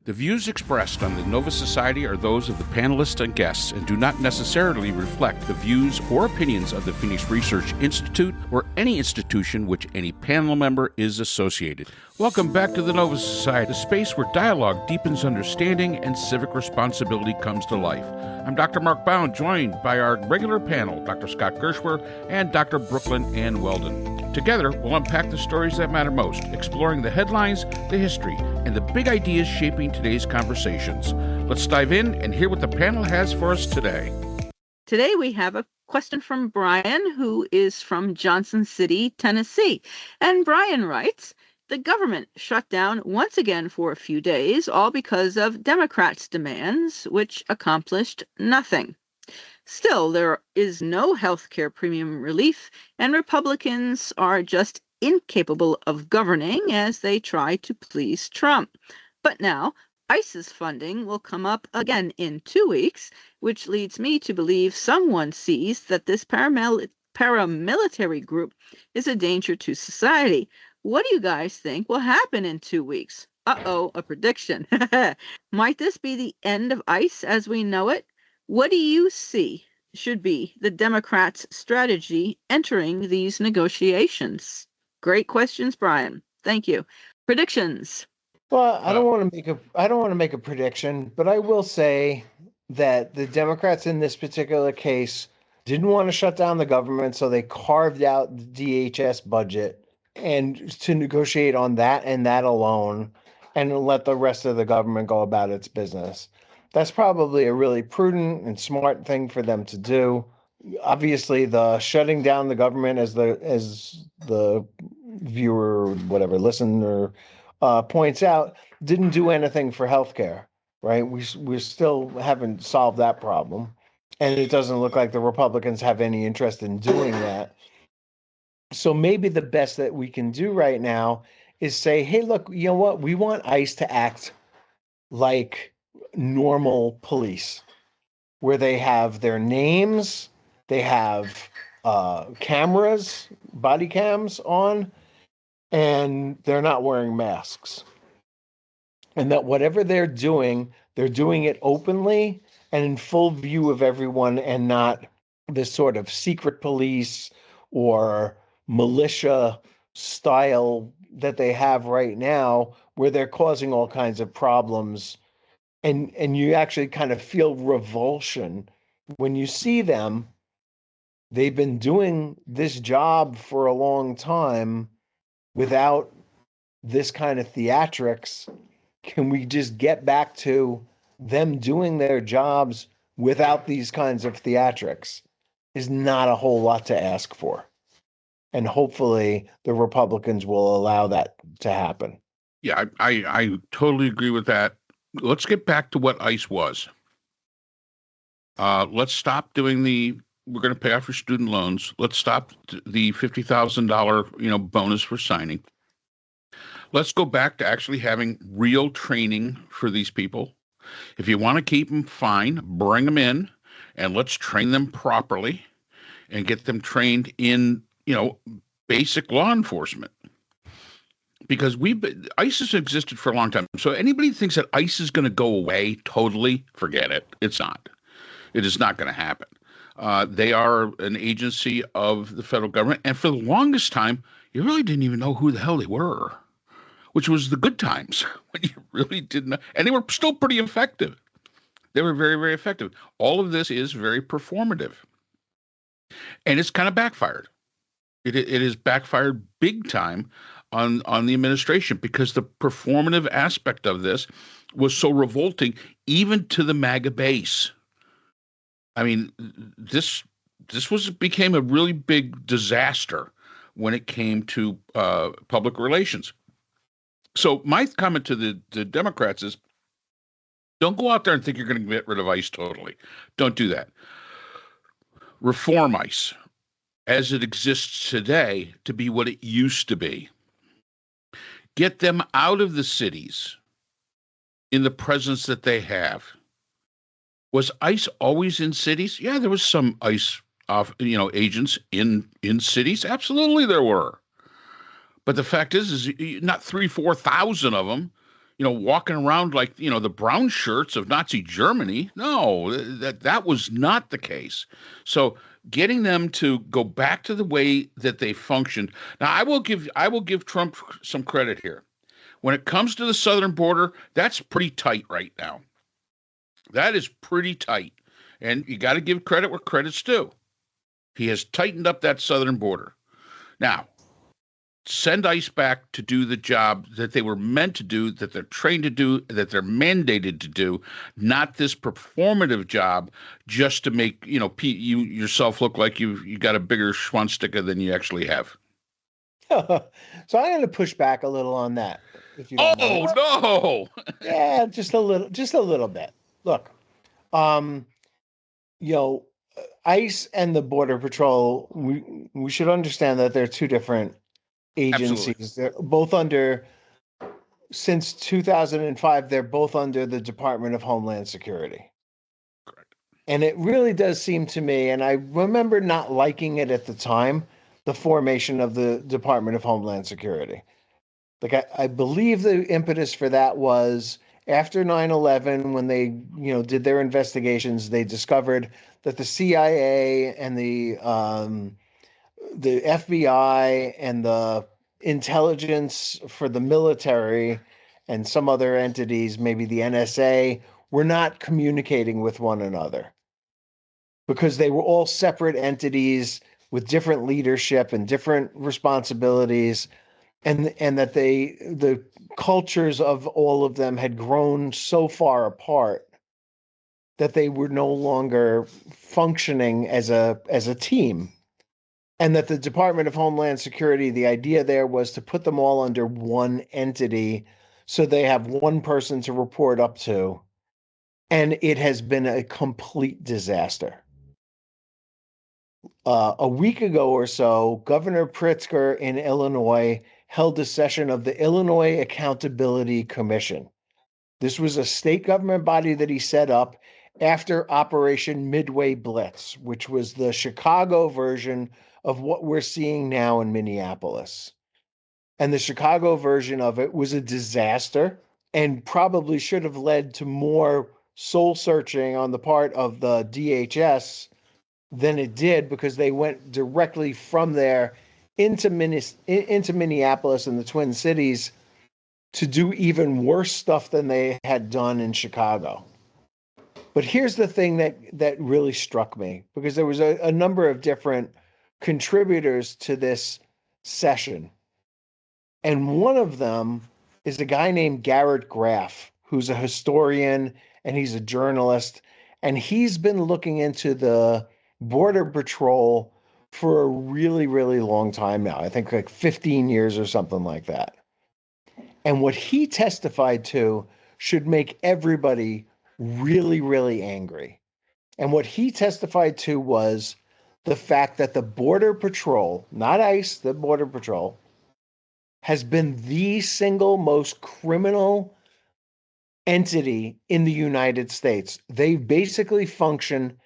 The views expressed on the Nova Society are those of the panelists and guests and do not necessarily reflect the views or opinions of the Phoenix Research Institute or any institution which any panel member is associated. Welcome back to the Nova Society, a space where dialogue deepens understanding and civic responsibility comes to life. I'm Dr. Mark Bound, joined by our regular panel, Dr. Scott Gershwer and Dr. Brooklyn Ann Weldon. Together, we'll unpack the stories that matter most, exploring the headlines, the history, and the big ideas shaping today's conversations. Let's dive in and hear what the panel has for us today. Today we have a question from Brian, who is from Johnson City, Tennessee. And Brian writes, the government shut down once again for a few days, all because of Democrats' demands, which accomplished nothing. Still, there is no health care premium relief, and Republicans are just incapable of governing as they try to please Trump. But now, ICE's funding will come up again in 2 weeks, which leads me to believe someone sees that this paramilitary group is a danger to society. What do you guys think will happen in 2 weeks? Uh-oh, a prediction. Might this be the end of ICE as we know it? What do you see should be the Democrats' strategy entering these negotiations? Great questions, Brian. Thank you. Predictions. Well, I don't want to make a prediction, but I will say that the Democrats in this particular case didn't want to shut down the government, so they carved out the DHS budget and to negotiate on that and that alone and let the rest of the government go about its business. That's probably a really prudent and smart thing for them to do. Obviously, the shutting down the government, as the viewer, whatever, listener points out, didn't do anything for healthcare, right? We still haven't solved that problem, and it doesn't look like the Republicans have any interest in doing that. So maybe the best that we can do right now is say, hey, look, you know what? We want ICE to act like normal police, where they have their names, they have cameras, body cams on, and they're not wearing masks. And that whatever they're doing it openly and in full view of everyone, and not this sort of secret police or militia style that they have right now, where they're causing all kinds of problems. And you actually kind of feel revulsion when you see them. They've been doing this job for a long time without this kind of theatrics. Can we just get back to them doing their jobs without these kinds of theatrics? Is not a whole lot to ask for. And hopefully the Republicans will allow that to happen. Yeah, I totally agree with that. Let's get back to what ICE was. Let's stop doing we're going to pay off your student loans. Let's stop the $50,000, bonus for signing. Let's go back to actually having real training for these people. If you want to keep them, fine, bring them in, and let's train them properly and get them trained in, basic law enforcement. Because ICE has existed for a long time. So anybody who thinks that ICE is going to go away totally, forget it. It's not. It is not going to happen. They are an agency of the federal government. And for the longest time, you really didn't even know who the hell they were, which was the good times when you really didn't know. And they were still pretty effective. They were very, very effective. All of this is very performative. And it's kind of backfired. It has backfired big time on the administration, because the performative aspect of this was so revolting, even to the MAGA base. I mean, this became a really big disaster when it came to public relations. So my comment to the Democrats is, don't go out there and think you're going to get rid of ICE totally. Don't do that. Reform ICE as it exists today to be what it used to be. Get them out of the cities in the presence that they have. Was ICE always in cities? Yeah, there was some ICE agents in cities. Absolutely there were. But the fact is not 3,000-4,000 of them, walking around like, the brown shirts of Nazi Germany. No, that was not the case. So getting them to go back to the way that they functioned. Now, I will give Trump some credit here. When it comes to the southern border, that's pretty tight right now. That is pretty tight. And you got to give credit where credit's due. He has tightened up that southern border. Now, send ICE back to do the job that they were meant to do, that they're trained to do, that they're mandated to do, not this performative job just to make, you yourself look like you got a bigger schwanzsticka than you actually have. So I'm going to push back a little on that. If you don't mind. No. Yeah, just a little bit. Look, ICE and the Border Patrol, we should understand that they're two different agencies. Absolutely. They're both under, since 2005, they're both under the Department of Homeland Security. Correct. And it really does seem to me, and I remember not liking it at the time, the formation of the Department of Homeland Security. Like I believe the impetus for that was after 9/11, when they, did their investigations, they discovered that the CIA and the FBI and the intelligence for the military and some other entities, maybe the NSA, were not communicating with one another because they were all separate entities with different leadership and different responsibilities. And that the cultures of all of them had grown so far apart that they were no longer functioning as a team. And that the Department of Homeland Security, the idea there was to put them all under one entity so they have one person to report up to. And it has been a complete disaster. A week ago or so, Governor Pritzker in Illinois held a session of the Illinois Accountability Commission. This was a state government body that he set up after Operation Midway Blitz, which was the Chicago version of what we're seeing now in Minneapolis. And the Chicago version of it was a disaster and probably should have led to more soul searching on the part of the DHS than it did, because they went directly from there into Minneapolis and the Twin Cities to do even worse stuff than they had done in Chicago. But here's the thing that really struck me, because there was a number of different contributors to this session. And one of them is a guy named Garrett Graff, who's a historian and he's a journalist. And he's been looking into the Border Patrol for a really, really long time now. I think like 15 years or something like that. And what he testified to should make everybody really, really angry. And what he testified to was the fact that the Border Patrol, not ICE, the Border Patrol, has been the single most criminal entity in the United States. They basically function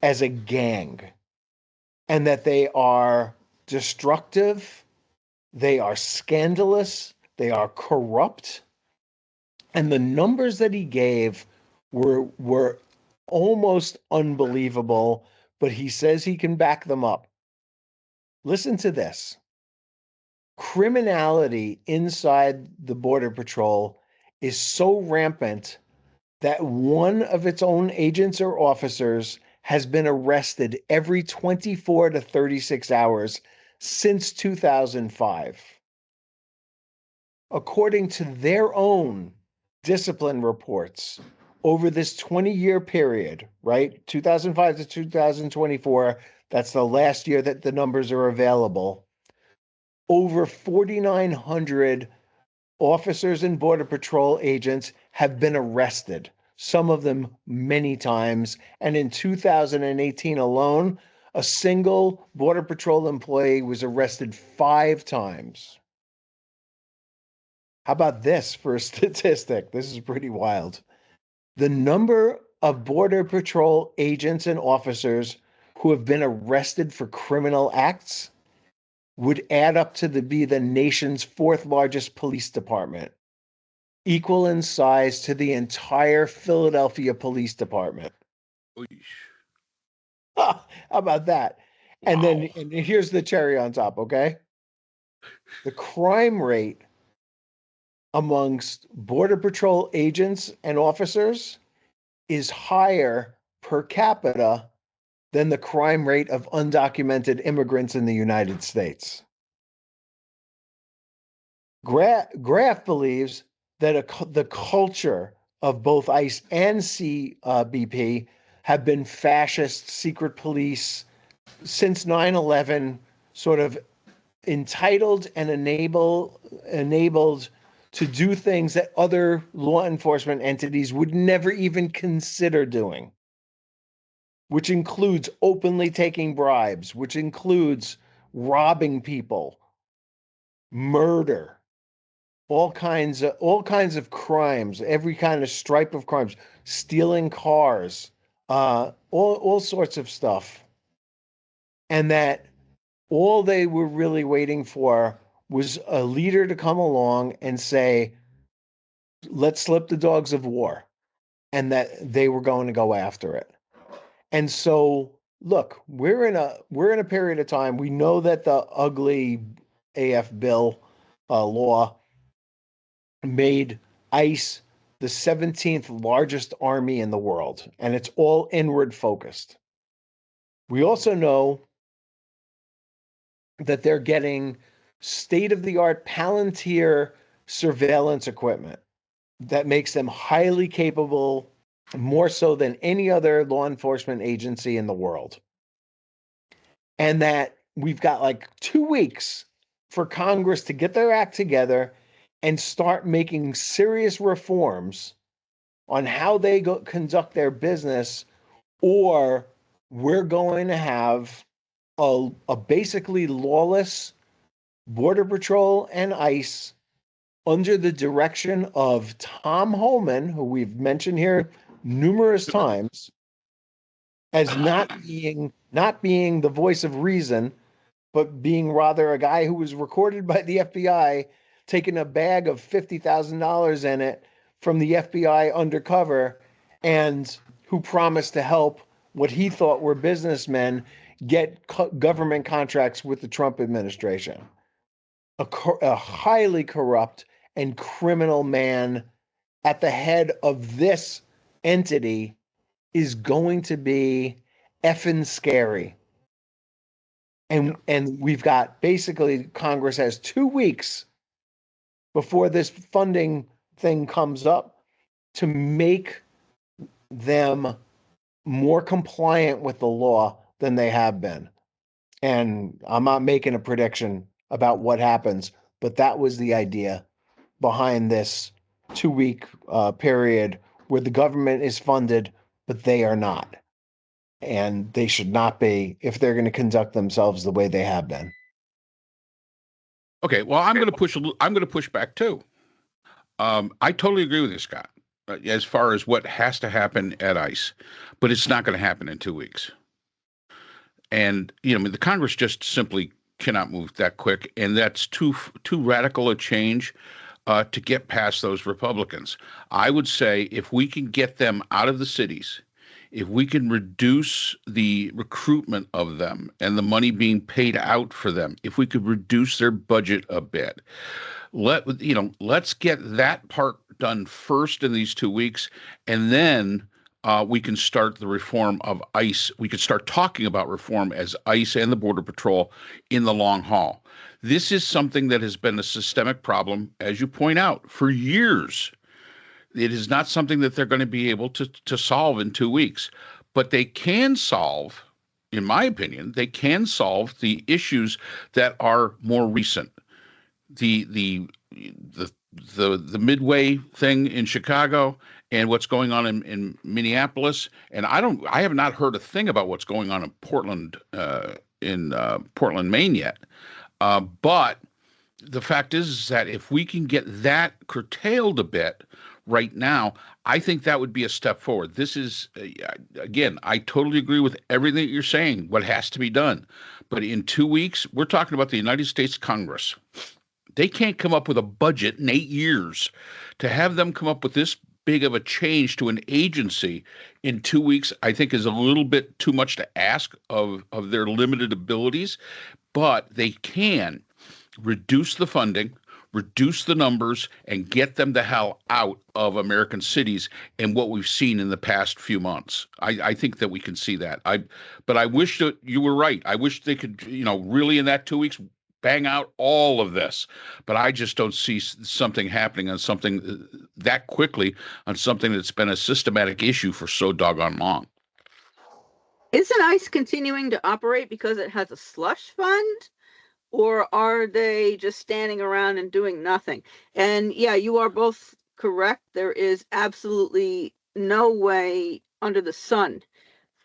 as a gang, and that they are destructive, they are scandalous, they are corrupt. And the numbers that he gave were almost unbelievable, but he says he can back them up. Listen to this. Criminality inside the Border Patrol is so rampant that one of its own agents or officers has been arrested every 24 to 36 hours since 2005. According to their own discipline reports, over this 20-year period, right? 2005 to 2024, that's the last year that the numbers are available. Over 4,900 officers and Border Patrol agents have been arrested, some of them many times. And in 2018 alone, a single Border Patrol employee was arrested 5 times. How about this for a statistic? This is pretty wild. The number of Border Patrol agents and officers who have been arrested for criminal acts would add up to be the nation's 4th largest police department. equal in size to the entire Philadelphia Police Department. How about that? Wow. And here's the cherry on top, okay? The crime rate amongst Border Patrol agents and officers is higher per capita than the crime rate of undocumented immigrants in the United States. Graff believes that the culture of both ICE and CBP have been fascist secret police since 9/11, sort of entitled and enabled to do things that other law enforcement entities would never even consider doing, which includes openly taking bribes, which includes robbing people, murder, all kinds of crimes, every kind of stripe of crimes, stealing cars, all sorts of stuff. And that all they were really waiting for was a leader to come along and say, let's slip the dogs of war, and that they were going to go after it. And so, look, we're in a period of time. We know that the ugly AF bill law made ICE the 17th largest army in the world, and it's all inward focused. We also know that they're getting state-of-the-art Palantir surveillance equipment that makes them highly capable, more so than any other law enforcement agency in the world. And that we've got like 2 weeks for Congress to get their act together and start making serious reforms on how they conduct their business, or we're going to have a basically lawless Border Patrol and ICE under the direction of Tom Homan, who we've mentioned here numerous times as not being the voice of reason, but being rather a guy who was recorded by the FBI taking a bag of $50,000 in it from the FBI undercover, and who promised to help what he thought were businessmen get government contracts with the Trump administration. A highly corrupt and criminal man at the head of this entity is going to be effing scary. And we've got basically Congress has 2 weeks before this funding thing comes up to make them more compliant with the law than they have been. And I'm not making a prediction about what happens, but that was the idea behind this 2-week period where the government is funded, but they are not. And they should not be if they're going to conduct themselves the way they have been. Okay, well, I'm going to push back too. I totally agree with you, Scott, as far as what has to happen at ICE, but it's not going to happen in 2 weeks. And the Congress just simply cannot move that quick, and that's too radical a change to get past those Republicans. I would say if we can get them out of the cities, if we can reduce the recruitment of them and the money being paid out for them, if we could reduce their budget a bit, let's get that part done first in these 2 weeks, and then we can start the reform of ICE. We could start talking about reform as ICE and the Border Patrol in the long haul. This is something that has been a systemic problem, as you point out, for years. It is not something that they're going to be able to solve in 2 weeks, but they can solve, in my opinion, they can solve the issues that are more recent. The Midway thing in Chicago and what's going on in Minneapolis, and I have not heard a thing about what's going on in Portland, Maine yet. But the fact is that if we can get that curtailed a bit right now, I think that would be a step forward. This is, again, I totally agree with everything that you're saying, what has to be done. But in 2 weeks, we're talking about the United States Congress. They can't come up with a budget in 8 years. To have them come up with this big of a change to an agency in 2 weeks, I think is a little bit too much to ask of their limited abilities, but they can reduce the funding, reduce the numbers, and get them the hell out of American cities and what we've seen in the past few months. I think that we can see that. But I wish that you were right. I wish they could, really in that 2 weeks bang out all of this. But I just don't see something happening on something that quickly on something that's been a systematic issue for so doggone long. Isn't ICE continuing to operate because it has a slush fund? Or are they just standing around and doing nothing? And yeah, you are both correct. There is absolutely no way under the sun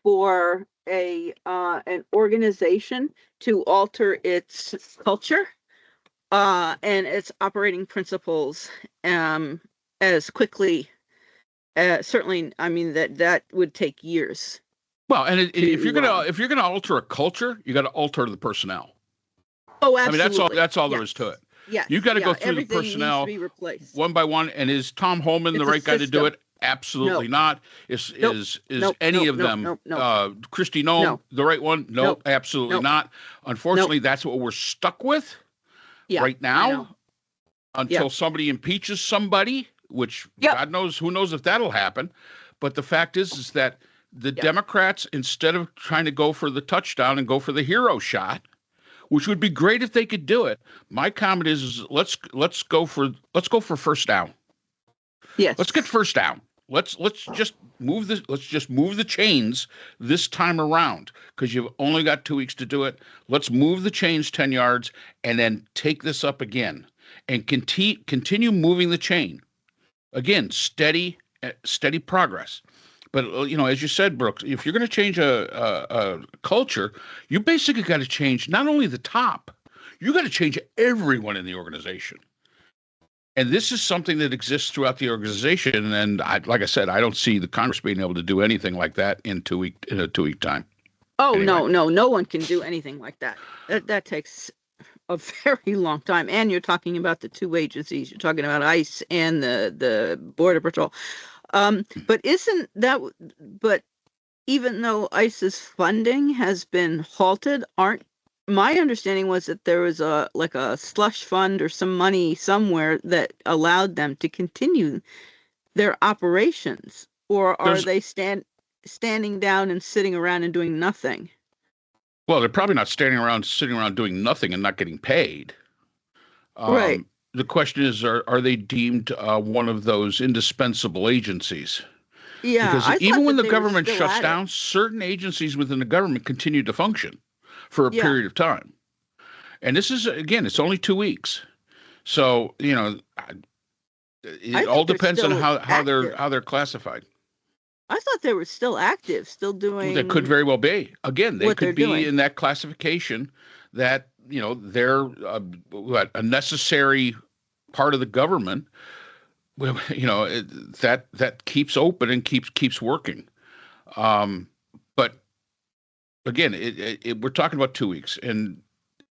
for an organization to alter its culture and its operating principles as quickly. Certainly, I mean that would take years. Well, and if you're gonna alter a culture, you got to alter the personnel. Oh, absolutely. I mean, that's all there is to it. Yeah, you've got to go through the personnel needs to be replaced. One by one. And is Tom Homan the right guy to do it? Absolutely not. Is any of them? Kristi Noem the right one? No, absolutely not. Unfortunately, that's what we're stuck with right now until somebody impeaches somebody, which God knows, who knows if that'll happen. But the fact is that the Democrats, instead of trying to go for the touchdown and go for the hero shot, which would be great if they could do it, my comment is let's go for first down. Yes. Let's get first down. Let's just move the chains this time around, because you've only got 2 weeks to do it. Let's move the chains 10 yards and then take this up again and continue moving the chain. Again, steady progress. But as you said, Brooks, if you're going to change a culture, you basically got to change not only the top, you got to change everyone in the organization. And this is something that exists throughout the organization. And like I said, I don't see the Congress being able to do anything like that in a 2 week time. Oh, anyway. No one can do anything like that. That takes a very long time. And you're talking about the two agencies. You're talking about ICE and the Border Patrol. But even though ICE's funding has been halted, my understanding was that there was a slush fund or some money somewhere that allowed them to continue their operations, or are they standing down and sitting around and doing nothing? Well, they're probably not sitting around doing nothing and not getting paid. Right. The question is, are they deemed one of those indispensable agencies? Yeah. Because even when the government shuts down, certain agencies within the government continue to function for a period of time. And this is, again, it's only 2 weeks. So, it all depends on how they're classified. I thought they were still active, still doing. That could very well be. Again, they could be in that classification that, they're a necessary part of the government, that keeps open and keeps working. But again, we're talking about 2 weeks, and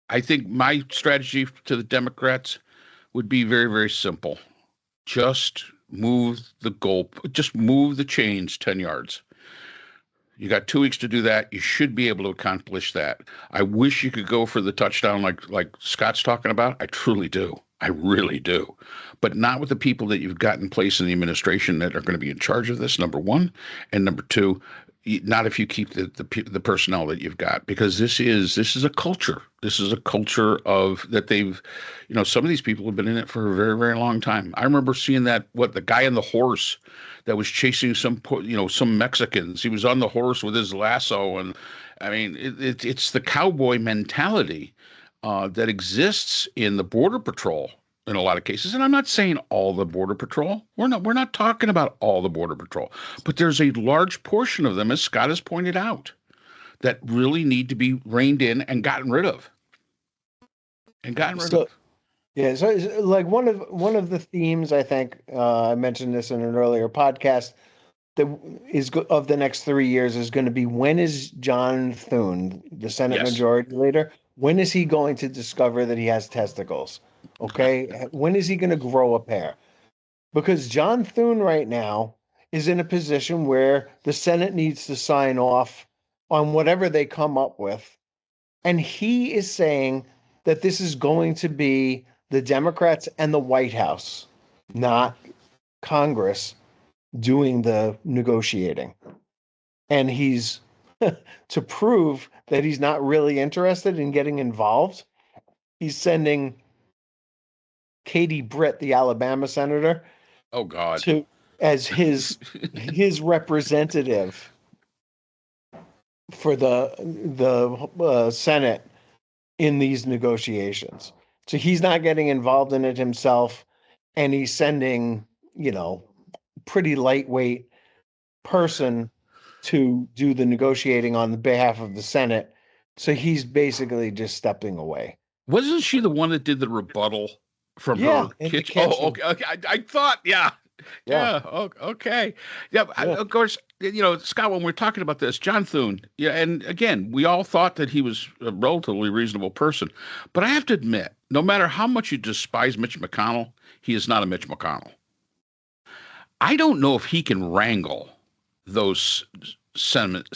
I think my strategy to the Democrats would be very, very simple. Just move the chains 10 yards. You got 2 weeks to do that. You should be able to accomplish that. I wish you could go for the touchdown like Scott's talking about. I truly do. I really do. But not with the people that you've got in place in the administration that are going to be in charge of this, number one. And number two, not if you keep the personnel that you've got, because this is a culture. This is a culture of that they've, some of these people have been in it for a very, very long time. I remember seeing the guy on the horse that was chasing some Mexicans. He was on the horse with his lasso. And I mean, it's the cowboy mentality that exists in the Border Patrol in a lot of cases. And I'm not saying all the Border Patrol. We're not talking about all the Border Patrol, but there's a large portion of them, as Scott has pointed out, that really need to be reined in and gotten rid of. Yeah, so like one of the themes, I think I mentioned this in an earlier podcast, that is of the next 3 years is going to be, when is John Thune, the Senate Majority Leader, when is he going to discover that he has testicles? Okay. When is he going to grow a pair? Because John Thune right now is in a position where the Senate needs to sign off on whatever they come up with. And he is saying that this is going to be the Democrats and the White House, not Congress, doing the negotiating. And he's to prove that he's not really interested in getting involved, he's sending Katie Britt, the Alabama senator, Oh God. to as his representative for the Senate in these negotiations. So he's not getting involved in it himself, and he's sending, pretty lightweight person to do the negotiating on the behalf of the Senate. So he's basically just stepping away. Wasn't she the one that did the rebuttal from Yeah, her in the kitchen? kitchen. Oh, okay. I thought, yeah. Oh, okay. Yeah, Yeah. of course, Scott, when we're talking about this, John Thune, yeah, and again, we all thought that he was a relatively reasonable person. But I have to admit, no matter how much you despise Mitch McConnell, he is not a Mitch McConnell. I don't know if he can wrangle those Senate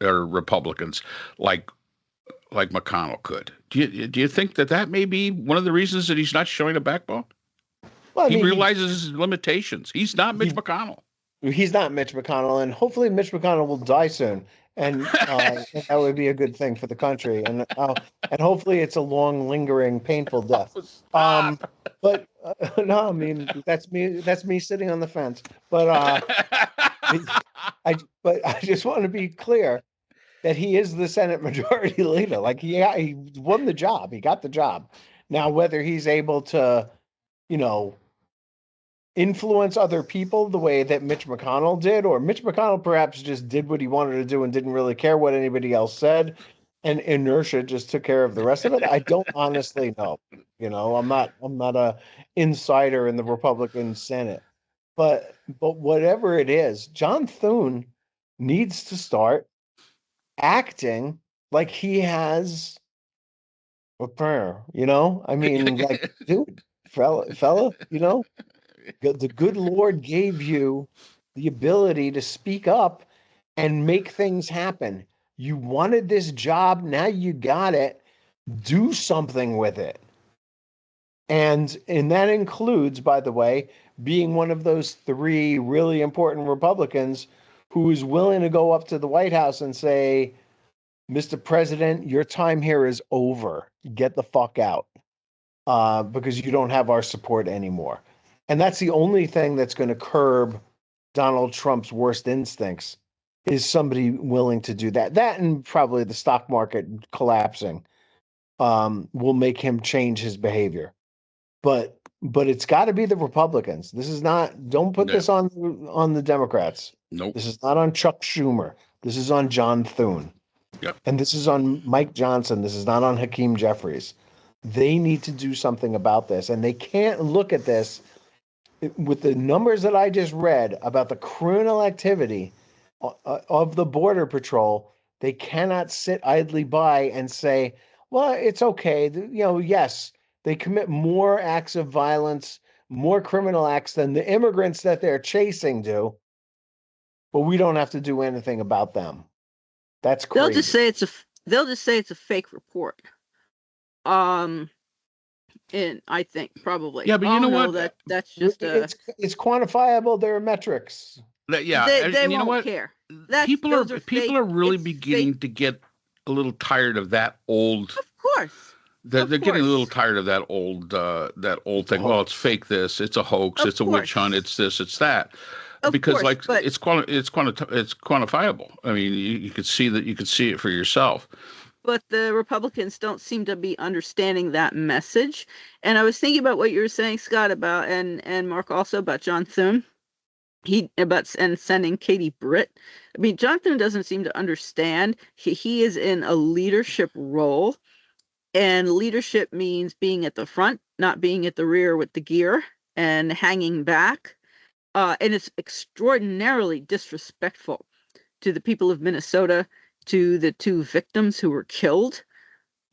or Republicans like McConnell could. Do you think that may be one of the reasons that he's not showing a backbone? Well, He realizes his limitations. He's not Mitch he- McConnell. he's not Mitch McConnell, and hopefully Mitch McConnell will die soon, and that would be a good thing for the country, and hopefully it's a long, lingering, painful death. But no, I mean that's me. That's me sitting on the fence. But I just want to be clear that he is the Senate Majority Leader. Like he won the job. He got the job. Now, whether he's able to, influence other people the way that Mitch McConnell did, or Mitch McConnell perhaps just did what he wanted to do and didn't really care what anybody else said, and inertia just took care of the rest of it. I don't honestly know. I'm not a insider in the Republican Senate, but whatever it is, John Thune needs to start acting like he has a prayer. I mean, like, dude, fella, the good Lord gave you the ability to speak up and make things happen. You wanted this job, now you got it. Do something with it. And that includes, by the way, being one of those three really important Republicans who is willing to go up to the White House and say, Mr. President, your time here is over. Get the fuck out, because you don't have our support anymore. And that's the only thing that's going to curb Donald Trump's worst instincts, is somebody willing to do that. That and probably the stock market collapsing will make him change his behavior. But it's got to be the Republicans. This is not. Don't put this on the Democrats. Nope. This is not on Chuck Schumer. This is on John Thune. Yep. And this is on Mike Johnson. This is not on Hakeem Jeffries. They need to do something about this, and they can't look at this with the numbers that I just read about the criminal activity of the Border Patrol. They cannot sit idly by and say, well, it's okay. Yes, they commit more acts of violence, more criminal acts than the immigrants that they're chasing do, but we don't have to do anything about them. That's crazy. They'll just say it's a fake report. And I think probably. Yeah, but you know what? That's just it's quantifiable. There are metrics. They you know won't what? care. People are really beginning to get a little tired of that old. Of course. They're getting a little tired of that old thing. Well, it's fake. It's a hoax. It's a witch hunt. It's this. It's that. Because it's quantifiable. I mean, you could see that. You could see it for yourself. But the Republicans don't seem to be understanding that message. And I was thinking about what you were saying, Scott, about and Mark also about John Thune. And sending Katie Britt. I mean, John Thune doesn't seem to understand. He is in a leadership role, and leadership means being at the front, not being at the rear with the gear and hanging back. And it's extraordinarily disrespectful to the people of Minnesota, to the two victims who were killed,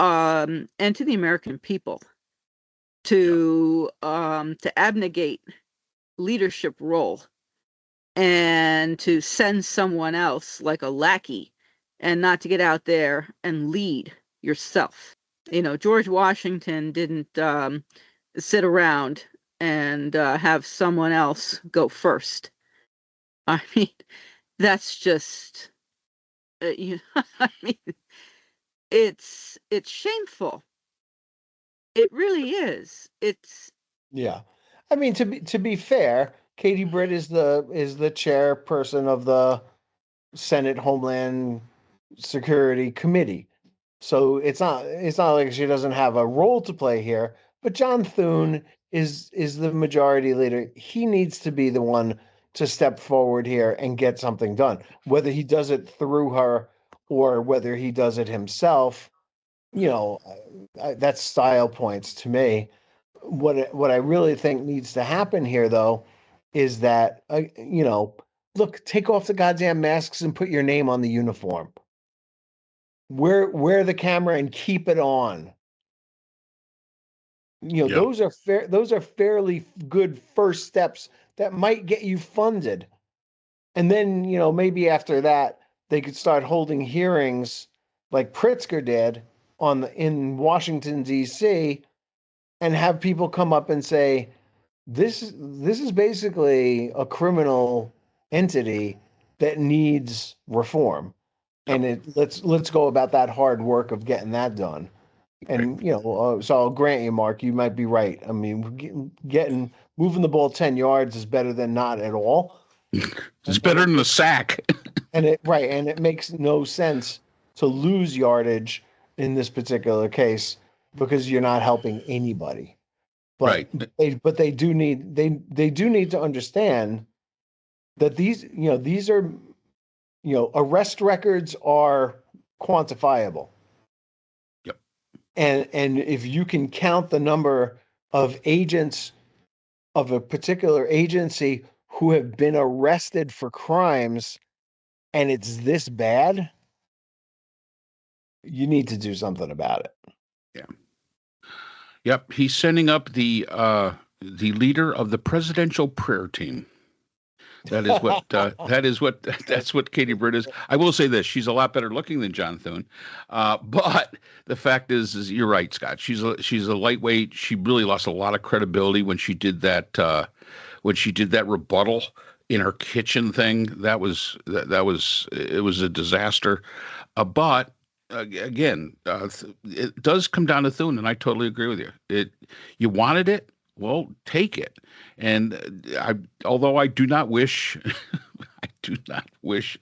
and to the American people. to abnegate leadership role and to send someone else like a lackey and not to get out there and lead yourself. George Washington didn't sit around and have someone else go first. I mean, that's just, I mean, it's shameful. It really is. Yeah. I mean, to be fair, Katie Britt is the chairperson of the Senate Homeland Security Committee. So it's not like she doesn't have a role to play here, but John Thune is the majority leader. He needs to be the one to step forward here and get something done. Whether he does it through her or whether he does it himself, that's style points to me. What I really think needs to happen here, though, is that look, take off the goddamn masks and put your name on the uniform. Wear the camera and keep it on. Yep. Those are fairly good first steps that might get you funded. And then, maybe after that, they could start holding hearings like Pritzker did in Washington, D.C., and have people come up and say, this is basically a criminal entity that needs reform. And let's go about that hard work of getting that done. And so I'll grant you, Mark, you might be right. I mean, moving the ball 10 yards is better than not at all. It's better than a sack. and it makes no sense to lose yardage in this particular case because you're not helping anybody. But they do need to understand that these are arrest records are quantifiable. Yep. And if you can count the number of agents of a particular agency who have been arrested for crimes and it's this bad, you need to do something about it. Yeah. Yep. He's sending up the leader of the presidential prayer team. That's what Katie Britt is. I will say this: she's a lot better looking than John Thune, but the fact is you're right, Scott. She's a lightweight. She really lost a lot of credibility when she did that rebuttal in her kitchen thing. It was a disaster. But again, it does come down to Thune, and I totally agree with you. You wanted it. Well, take it. And although I do not wish, that Mitch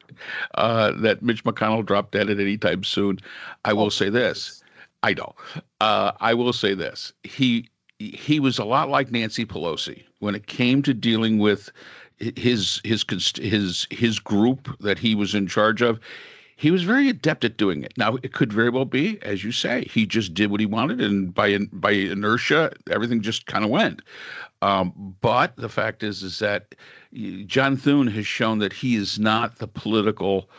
McConnell dropped dead at any time soon, I will say this. I know. I will say this. He was a lot like Nancy Pelosi when it came to dealing with his group that he was in charge of. He was very adept at doing it. Now, it could very well be, as you say, he just did what he wanted, and by inertia, everything just kind of went. But the fact is that John Thune has shown that he is not the political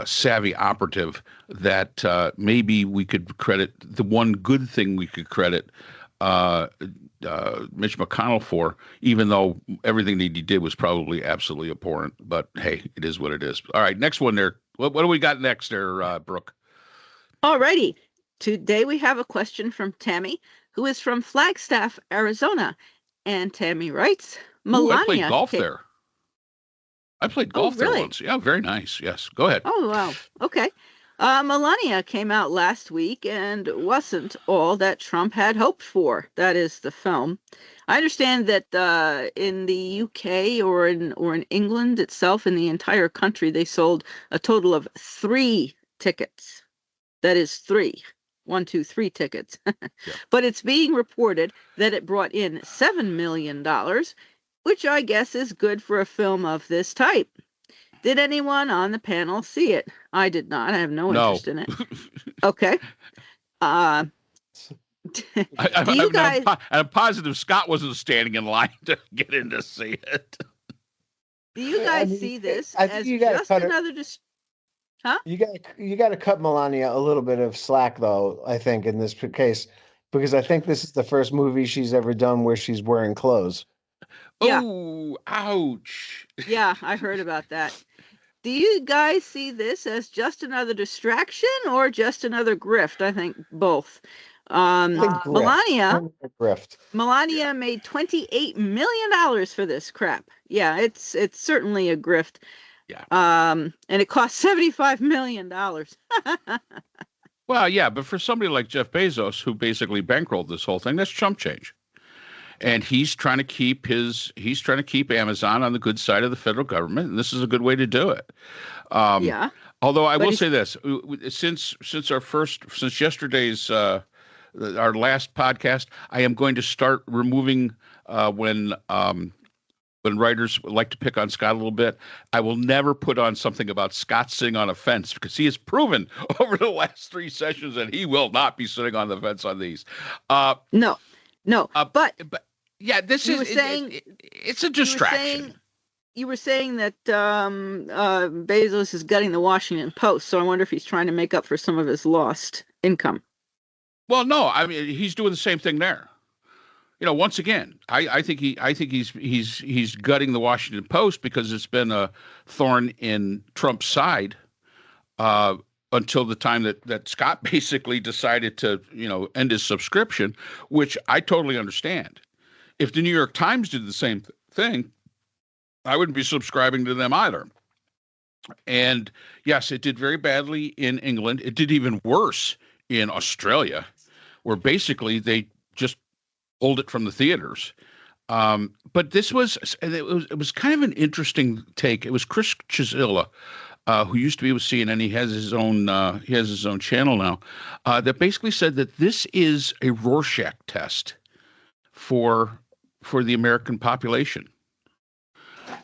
savvy operative that maybe we could credit. The one good thing we could credit Mitch McConnell for, even though everything that he did was probably absolutely abhorrent. But hey, it is what it is. All right, next one there. What do we got next there, Brooke? All righty. Today we have a question from Tammy, who is from Flagstaff, Arizona. And Tammy writes, Melania. I played golf there. I played golf there once. Yeah, very nice. Yes, go ahead. Oh, wow. Okay. Melania came out last week and wasn't all that Trump had hoped for. That is the film. I understand that in the UK or in England itself, in the entire country, they sold a total of 3 tickets. That is 3. 1, 2, 3 tickets. Yeah. But it's being reported that it brought in $7 million, which I guess is good for a film of this type. Did anyone on the panel see it? I did not. I have no interest in it. Okay. I'm positive Scott wasn't standing in line to get in to see it. Do you guys see this as just another Huh? You got to cut Melania a little bit of slack, though, I think, in this case. because I think this is the first movie she's ever done where she's wearing clothes. Yeah. Oh, ouch. Yeah, I heard about that. Do you guys see this as just another distraction or just another grift? I think both. I think grift. Grift. Melania made $28 million for this crap. Yeah, it's certainly a grift. Yeah. And it cost $75 million. Well, yeah, but for somebody like Jeff Bezos, who basically bankrolled this whole thing, that's chump change. And he's trying to keep Amazon on the good side of the federal government, and this is a good way to do it. Yeah. Although I will say this, since yesterday's our last podcast, I am going to start removing when writers like to pick on Scott a little bit. I will never put on something about Scott sitting on a fence, because he has proven over the last 3 sessions that he will not be sitting on the fence on these. No, but yeah, this is saying it's a distraction. You were saying that Bezos is gutting the Washington Post, so I wonder if he's trying to make up for some of his lost income. Well, no, I mean, he's doing the same thing there. Once again, I think he's gutting the Washington Post because it's been a thorn in Trump's side until the time that Scott basically decided to end his subscription, which I totally understand. If the New York Times did the same thing, I wouldn't be subscribing to them either. And yes, it did very badly in England. It did even worse in Australia, where basically they just pulled it from the theaters. But it was kind of an interesting take. It was Chris Chisilla, who used to be with CNN. He has his own channel now, that basically said that this is a Rorschach test for the American population.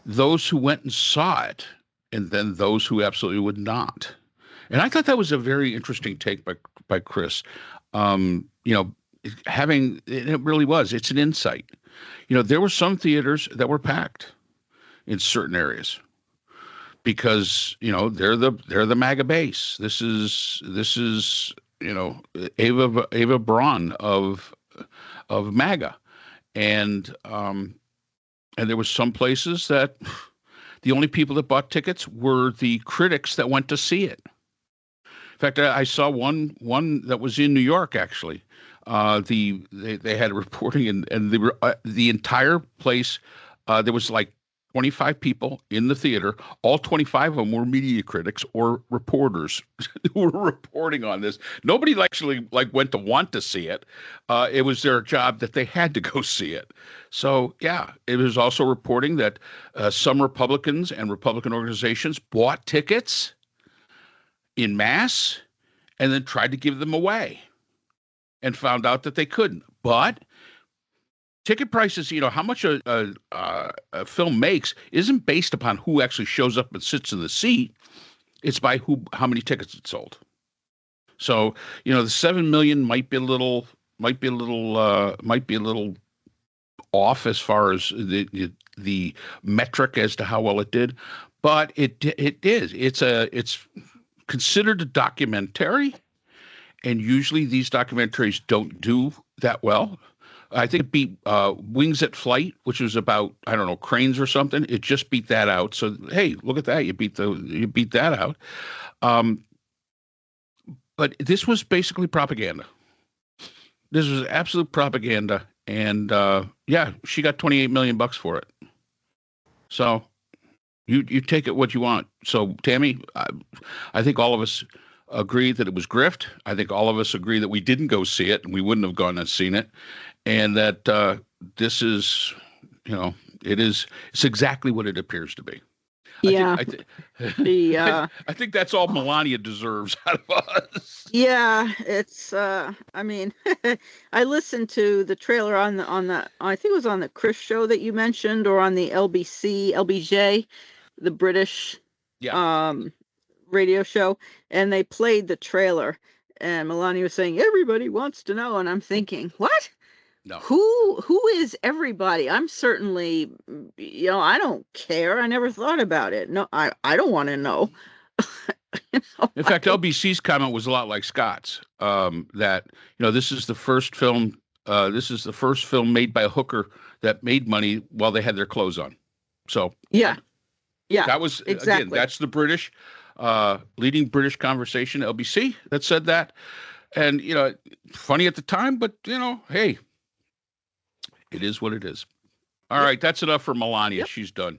Those who went and saw it, and then those who absolutely would not. And I thought that was a very interesting take by Chris. It really was. It's an insight. There were some theaters that were packed in certain areas because they're the MAGA base. This is Ava Braun of MAGA, and there was some places that the only people that bought tickets were the critics that went to see it. In fact, I saw one that was in New York, actually. They had reporting, and the entire place, there was like 25 people in the theater. All 25 of them were media critics or reporters who were reporting on this. Nobody actually went to want to see it. It was their job that they had to go see it. So yeah, it was also reporting that some Republicans and Republican organizations bought tickets in mass and then tried to give them away and found out that they couldn't. But ticket prices, how much a film makes isn't based upon who actually shows up and sits in the seat. It's by how many tickets it sold. So, the 7 million might be a little off as far as the metric as to how well it did, but it is. It's considered a documentary, and usually these documentaries don't do that well. I think it beat Wings at Flight, which was about, I don't know, cranes or something. It just beat that out. So hey, look at that! You beat that out. But this was basically propaganda. This was absolute propaganda, and yeah, she got $28 million for it. So you take it what you want. So Tammy, I think all of us agree that it was grift. I think all of us agree that we didn't go see it, and we wouldn't have gone and seen it, and that this is, it's exactly what it appears to be. Yeah. I think that's all Melania deserves out of us. Yeah, it's I mean, I listened to the trailer on the I think it was on the Chris show that you mentioned, or on the LBJ, the British radio show, and they played the trailer, and Melania was saying everybody wants to know, and I'm thinking, what? No. Who is everybody? I'm certainly, I don't care. I never thought about it. No, I don't want to know. In fact, LBC's comment was a lot like Scott's. That this is the first film. This is the first film made by a hooker that made money while they had their clothes on. So yeah, that was exactly. Again, that's the British leading British conversation, LBC, that said that. And funny at the time, but hey, it is what it is. All right, that's enough for Melania. Yep. She's done.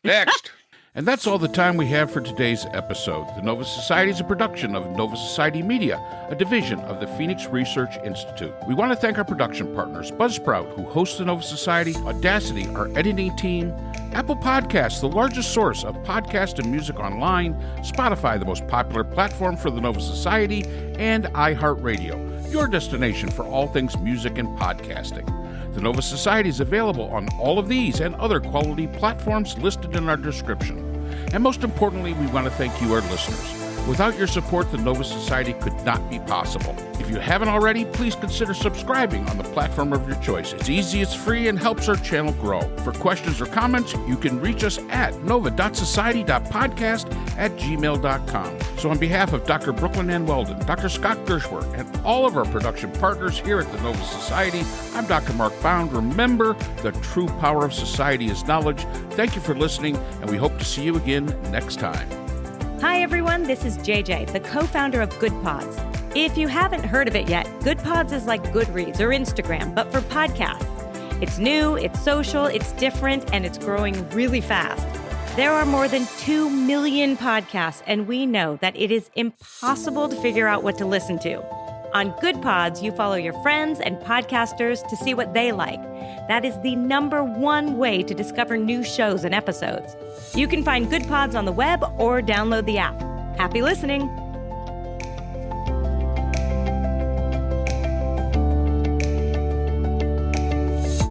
Next. And that's all the time we have for today's episode. The Nova Society is a production of Nova Society Media, a division of the Phoenix Research Institute. We want to thank our production partners, Buzzsprout, who hosts the Nova Society, Audacity, our editing team, Apple Podcasts, the largest source of podcast and music online, Spotify, the most popular platform for the Nova Society, and iHeartRadio, your destination for all things music and podcasting. The Nova Society is available on all of these and other quality platforms listed in our description. And most importantly, we want to thank you, our listeners. Without your support, the Nova Society could not be possible. If you haven't already, please consider subscribing on the platform of your choice. It's easy, it's free, and helps our channel grow. For questions or comments, you can reach us at nova.society.podcast@gmail.com. So on behalf of Dr. Brooklyn Ann Weldon, Dr. Scott Gershworth, and all of our production partners here at the Nova Society, I'm Dr. Mark Bound. Remember, the true power of society is knowledge. Thank you for listening, and we hope to see you again next time. Hi, everyone. This is JJ, the co-founder of Good Pods. If you haven't heard of it yet, Good Pods is like Goodreads or Instagram, but for podcasts. It's new, it's social, it's different, and it's growing really fast. There are more than 2 million podcasts, and we know that it is impossible to figure out what to listen to. On Good Pods, you follow your friends and podcasters to see what they like. That is the #1 way to discover new shows and episodes. You can find Good Pods on the web or download the app. Happy listening!